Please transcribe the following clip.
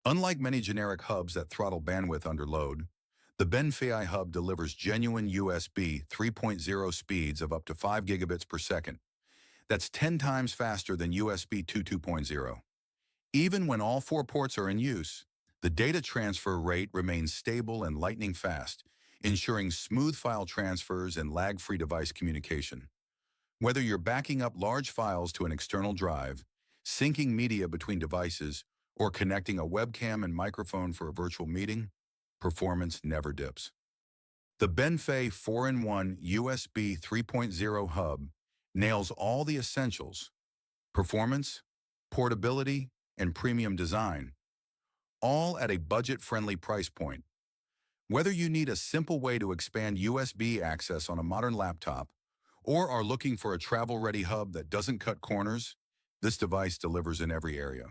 Unlike many generic hubs that throttle bandwidth under load, the Benfei hub delivers genuine USB 3.0 speeds of up to 5 gigabits per second. That's 10 times faster than USB 2.0. Even when all four ports are in use, the data transfer rate remains stable and lightning fast, ensuring smooth file transfers and lag-free device communication. Whether you're backing up large files to an external drive, syncing media between devices, or connecting a webcam and microphone for a virtual meeting, performance never dips. The Benfei 4-in-1 USB 3.0 hub nails all the essentials: performance, portability, and premium design, all at a budget-friendly price point. Whether you need a simple way to expand USB access on a modern laptop or are looking for a travel-ready hub that doesn't cut corners, this device delivers in every area.